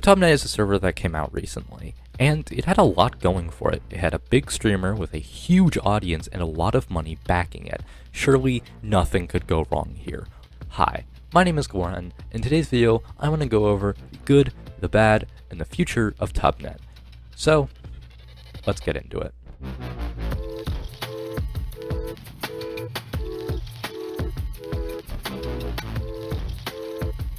Tubnet is a server that came out recently, and it had a lot going for it. It had a big streamer with a huge audience and a lot of money backing it. Surely nothing could go wrong here. Hi, my name is Gawarhen. In today's video, I want to go over the good, the bad, and the future of Tubnet. So, let's get into it.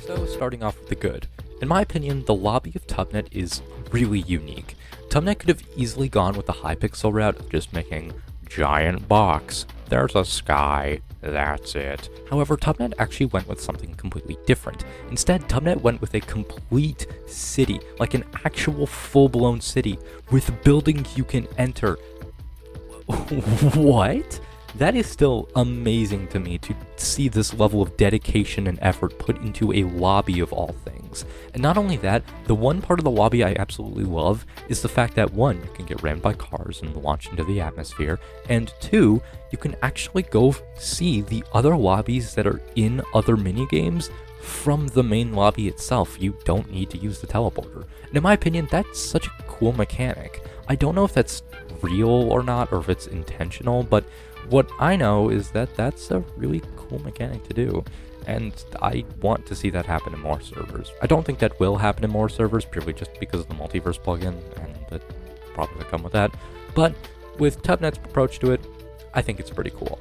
So, starting off with the good. In my opinion, the lobby of Tubnet is really unique. Tubnet could have easily gone with the Hypixel route of just making giant box. There's a sky, that's it. However, Tubnet actually went with something completely different. Instead, Tubnet went with a complete city, like an actual full-blown city, with buildings you can enter. What? That is still amazing to me to see this level of dedication and effort put into a lobby of all things. And not only that, the one part of the lobby I absolutely love is the fact that 1, you can get rammed by cars and launch into the atmosphere, and 2, you can actually go see the other lobbies that are in other minigames from the main lobby itself. You don't need to use the teleporter. And in my opinion, that's such a cool mechanic. I don't know if that's real or not, or if it's intentional, but what I know is that that's a really cool mechanic to do, and I want to see that happen in more servers. I don't think that will happen in more servers purely just because of the multiverse plugin and the problems that come with that, but with Tubnet's approach to it, I think it's pretty cool.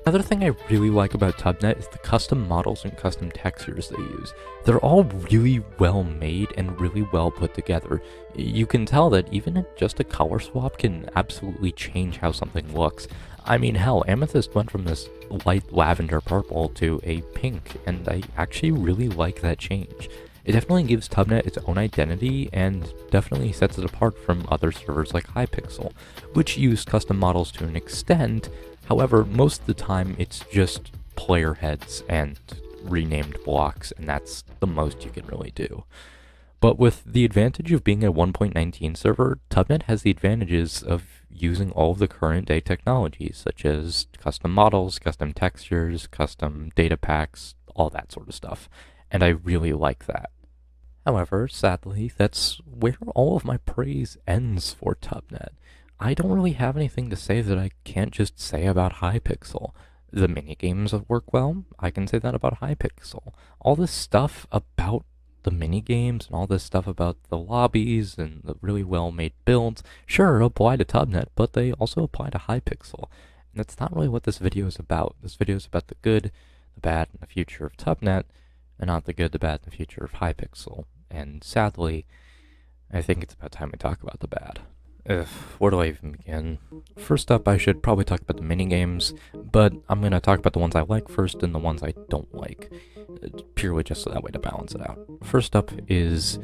Another thing I really like about Tubnet is the custom models and custom textures they use. They're all really well made and really well put together. You can tell that even just a color swap can absolutely change how something looks. I mean, hell, Amethyst went from this light lavender purple to a pink, and I actually really like that change. It definitely gives Tubnet its own identity and definitely sets it apart from other servers like Hypixel, which use custom models to an extent. However, most of the time it's just player heads and renamed blocks, and that's the most you can really do. But with the advantage of being a 1.19 server, Tubnet has the advantages of using all of the current day technologies, such as custom models, custom textures, custom data packs, all that sort of stuff. And I really like that. However, sadly, that's where all of my praise ends for Tubnet. I don't really have anything to say that I can't just say about Hypixel. The minigames work well, I can say that about Hypixel. All this stuff about the minigames and all this stuff about the lobbies and the really well-made builds, sure, apply to Tubnet, but they also apply to Hypixel. And that's not really what this video is about. This video is about the good, the bad, and the future of Tubnet, and not the good, the bad, and the future of Hypixel. And sadly, I think it's about time we talk about the bad. Where do I even begin? First up, I should probably talk about the minigames, but I'm going to talk about the ones I like first and the ones I don't like. Purely just so that way to balance it out. First up is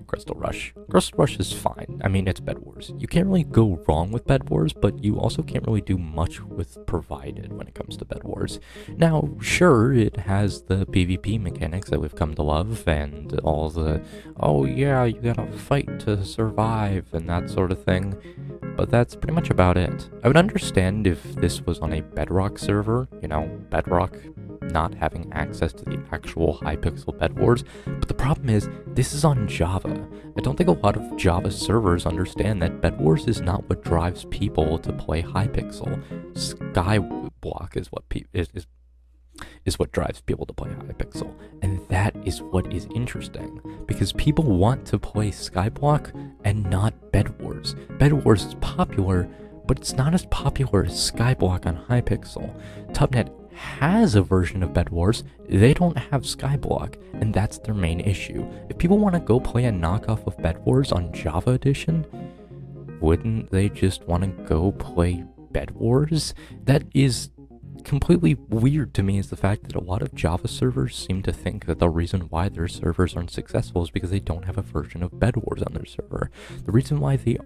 Crystal Rush. Crystal Rush is fine. I mean, it's Bed Wars. You can't really go wrong with Bed Wars, but you also can't really do much with Provided when it comes to Bed Wars. Now, sure, it has the PvP mechanics that we've come to love, and all the, oh yeah, you gotta fight to survive, and that sort of thing. But that's pretty much about it. I would understand if this was on a Bedrock server, you know, Bedrock not having access to the actual Hypixel Bed Wars, but the problem is, this is on Java. I don't think a lot of Java servers understand that Bed Wars is not what drives people to play Hypixel. Skyblock is what is what drives people to play Hypixel, and that is what is interesting, because people want to play Skyblock and not Bed Wars. Bed Wars is popular, but it's not as popular as Skyblock on Hypixel. Tubnet has a version of Bed Wars, they don't have Skyblock, and that's their main issue. If people want to go play a knockoff of Bed Wars on Java Edition, wouldn't they just want to go play Bed Wars? That is completely weird to me, is the fact that a lot of Java servers seem to think that the reason why their servers aren't successful is because they don't have a version of Bed Wars on their server. The reason why they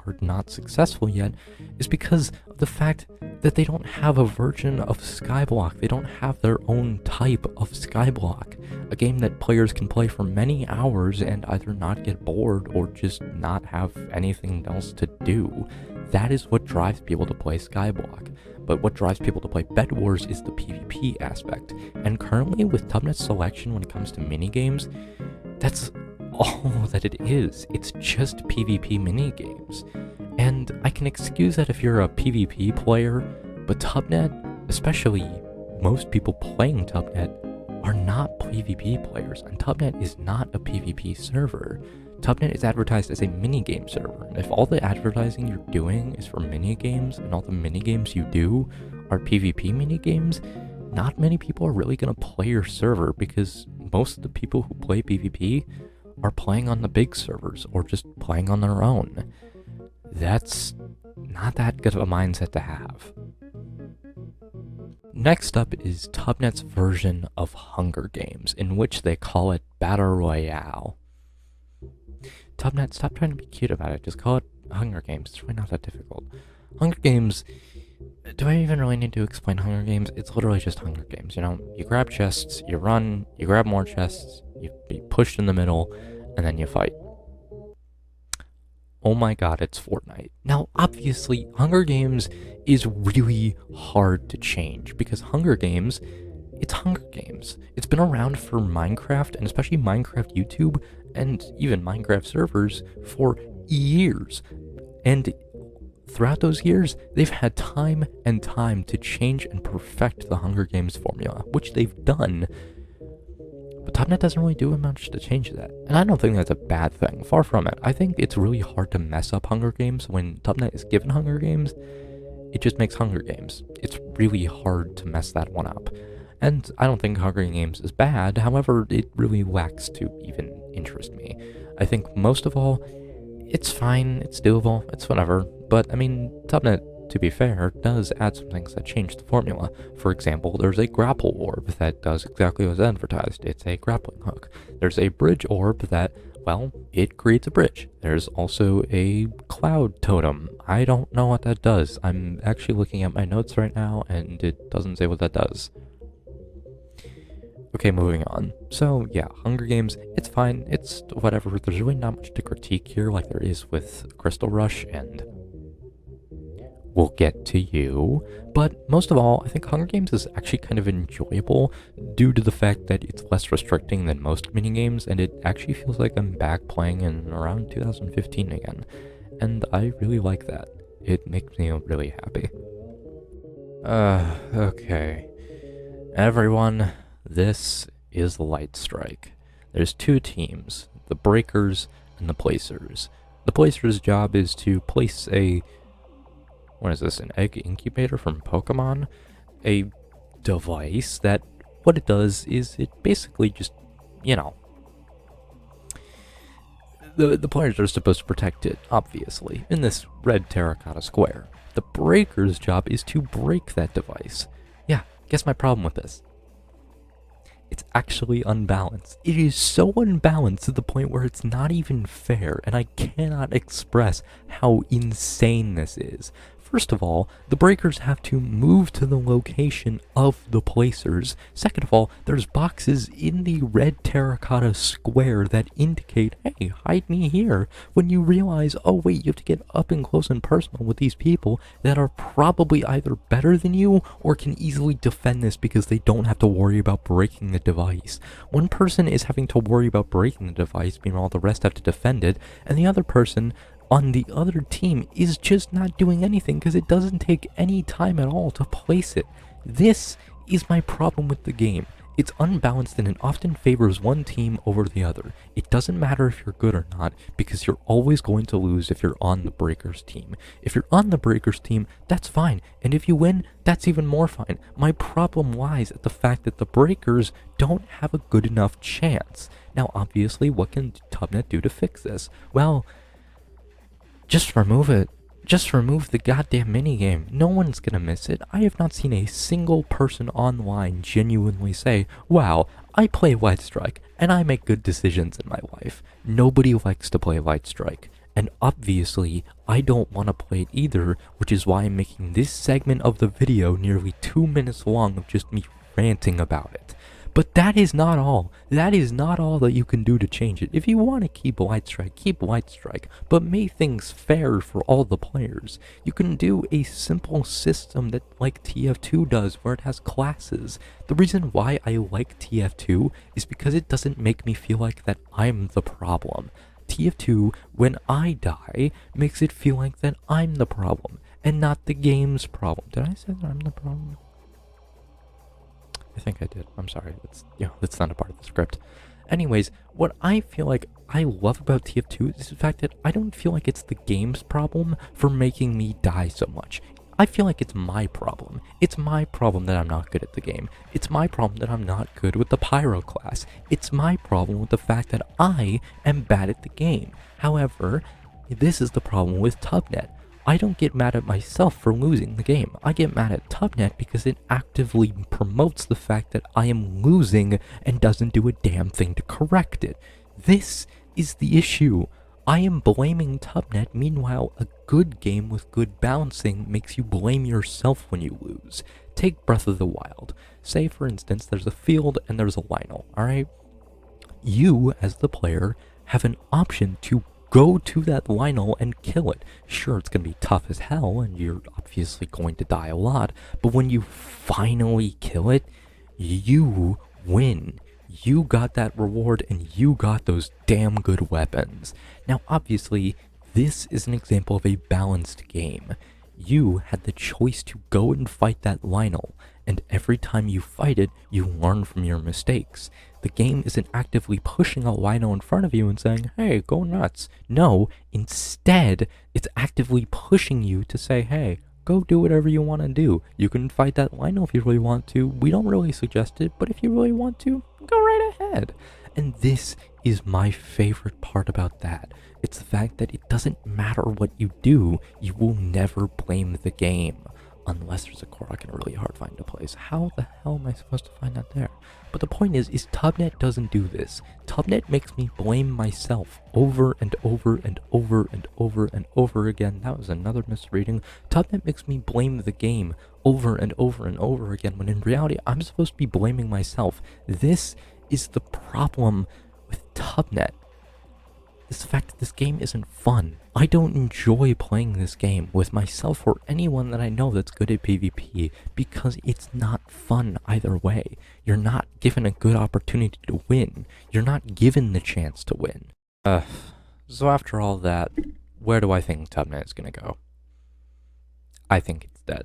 are not successful yet is because of the fact that they don't have a version of Skyblock. They don't have their own type of Skyblock, a game that players can play for many hours and either not get bored or just not have anything else to do. That is what drives people to play Skyblock. But what drives people to play Bed Wars is the PvP aspect. And currently with Tubnet's selection when it comes to minigames, that's all that it is. It's just PvP minigames. And I can excuse that if you're a PvP player, but Tubnet, especially most people playing Tubnet, are not PvP players, and Tubnet is not a PvP server. Tubnet is advertised as a minigame server, and if all the advertising you're doing is for minigames, and all the minigames you do are PvP minigames, not many people are really going to play your server, because most of the people who play PvP are playing on the big servers, or just playing on their own. That's not that good of a mindset to have. Next up is Tubnet's version of Hunger Games, in which they call it Battle Royale. Tubnet, stop trying to be cute about it, just call it Hunger Games, it's really not that difficult. Hunger Games, do I even really need to explain Hunger Games? It's literally just Hunger Games, you know? You grab chests, you run, you grab more chests, you be pushed in the middle, and then you fight. Oh my god, it's Fortnite. Now, obviously, Hunger Games is really hard to change, because Hunger Games, it's Hunger Games. It's been around for Minecraft, and especially Minecraft YouTube, and even Minecraft servers, for years. And throughout those years, they've had time and time to change and perfect the Hunger Games formula, which they've done. But Tubnet doesn't really do much to change that. And I don't think that's a bad thing, far from it. I think it's really hard to mess up Hunger Games. When Tubnet is given Hunger Games, it just makes Hunger Games. It's really hard to mess that one up. And I don't think Hunger Games is bad, however, it really lacks to even interest me. I think most of all, it's fine, it's doable, it's whatever, but I mean, Tubnet, to be fair, does add some things that change the formula. For example, there's a grapple orb that does exactly what's advertised. It's a grappling hook. There's a bridge orb that, well, it creates a bridge. There's also a cloud totem. I don't know what that does. I'm actually looking at my notes right now, and it doesn't say what that does. Okay, moving on. So, yeah, Hunger Games, it's fine. It's whatever. There's really not much to critique here like there is with Crystal Rush, and we'll get to you. But most of all, I think Hunger Games is actually kind of enjoyable due to the fact that it's less restricting than most minigames, and it actually feels like I'm back playing in around 2015 again. And I really like that. It makes me really happy. Okay. Everyone, this is Light Strike. There's two teams, the Breakers and the Placers. The Placers' job is to place a, what is this, an egg incubator from Pokemon? A device that, what it does is it basically just, you know, the players are supposed to protect it, obviously, in this red terracotta square. The Breaker's job is to break that device. Yeah, guess my problem with this. It's actually unbalanced. It is so unbalanced to the point where it's not even fair, and I cannot express how insane this is. First of all, the Breakers have to move to the location of the Placers. Second of all, there's boxes in the red terracotta square that indicate, hey, hide me here, when you realize, oh wait, you have to get up and close and personal with these people that are probably either better than you or can easily defend this because they don't have to worry about breaking the device. One person is having to worry about breaking the device, meanwhile the rest have to defend it, and the other person on the other team is just not doing anything because it doesn't take any time at all to place it. This is my problem with the game. It's unbalanced and it often favors one team over the other. It doesn't matter if you're good or not, because you're always going to lose if you're on the Breakers team. If you're on the Breakers team, that's fine, and if you win, that's even more fine. My problem lies at the fact that the Breakers don't have a good enough chance. Now obviously, what can Tubnet do to fix this? Well, just remove it. Just remove the goddamn minigame. No one's gonna miss it. I have not seen a single person online genuinely say, wow, I play Light Strike, and I make good decisions in my life. Nobody likes to play Light Strike. And obviously, I don't want to play it either, which is why I'm making this segment of the video nearly 2 minutes long of just me ranting about it. But that is not all. That is not all that you can do to change it. If you want to keep White Strike, keep White Strike, but make things fair for all the players. You can do a simple system that like TF2 does, where it has classes. The reason why I like TF2 is because it doesn't make me feel like that I'm the problem. TF2, when I die, makes it feel like that I'm the problem, and not the game's problem. Did I say that I'm the problem? I think I did. I'm sorry. That's not a part of the script. Anyways, what I feel like I love about TF2 is the fact that I don't feel like it's the game's problem for making me die so much. I feel like it's my problem. It's my problem that I'm not good at the game. It's my problem that I'm not good with the Pyro class. It's my problem with the fact that I am bad at the game. However, this is the problem with Tubnet. I don't get mad at myself for losing the game. I get mad at Tubnet because it actively promotes the fact that I am losing and doesn't do a damn thing to correct it. This is the issue. I am blaming Tubnet, meanwhile a good game with good balancing makes you blame yourself when you lose. Take Breath of the Wild. Say for instance there's a field and there's a Lionel, alright? You, as the player, have an option to go to that Lionel and kill it. Sure, it's going to be tough as hell, and you're obviously going to die a lot, but when you finally kill it, you win. You got that reward, and you got those damn good weapons. Now, obviously, this is an example of a balanced game. You had the choice to go and fight that Lionel, and every time you fight it, you learn from your mistakes. The game isn't actively pushing a Lionel in front of you and saying, hey, go nuts. No, instead, it's actively pushing you to say, hey, go do whatever you want to do. You can fight that Lionel if you really want to. We don't really suggest it, but if you really want to, go right ahead. And this is my favorite part about that. It's the fact that it doesn't matter what you do, you will never blame the game. Unless there's a Korok and a really hard find to place. How the hell am I supposed to find that there? But the point is Tubnet doesn't do this. Tubnet makes me blame myself over and over and over and over and over again. That was another misreading. Tubnet makes me blame the game over and over and over again, when in reality, I'm supposed to be blaming myself. This is the problem with Tubnet. Is the fact that this game isn't fun. I don't enjoy playing this game with myself or anyone that I know that's good at PvP because it's not fun either way. You're not given a good opportunity to win. You're not given the chance to win. So after all that, where do I think Tubnet is gonna go? I think it's dead.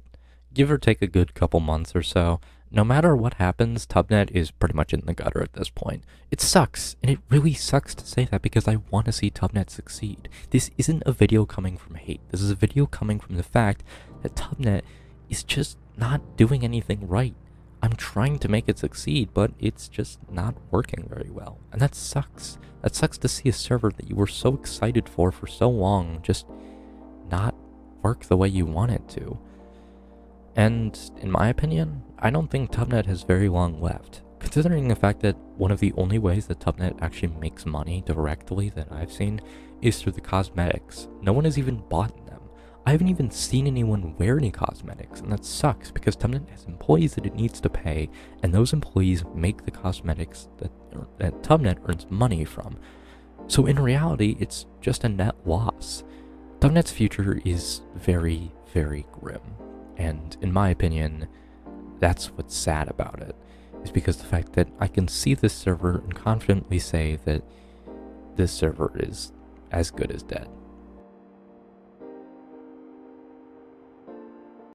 Give or take a good couple months or so, no matter what happens, Tubnet is pretty much in the gutter at this point. It sucks, and it really sucks to say that because I want to see Tubnet succeed. This isn't a video coming from hate. This is a video coming from the fact that Tubnet is just not doing anything right. I'm trying to make it succeed, but it's just not working very well. And that sucks. That sucks to see a server that you were so excited for so long just not work the way you want it to. And in my opinion, I don't think Tubnet has very long left, considering the fact that one of the only ways that Tubnet actually makes money directly that I've seen is through the cosmetics. No one has even bought them. I haven't even seen anyone wear any cosmetics, and that sucks because Tubnet has employees that it needs to pay, and those employees make the cosmetics that Tubnet earns money from. So in reality, it's just a net loss. Tubnet's future is very, very grim. And in my opinion, that's what's sad about it, is because the fact that I can see this server and confidently say that this server is as good as dead.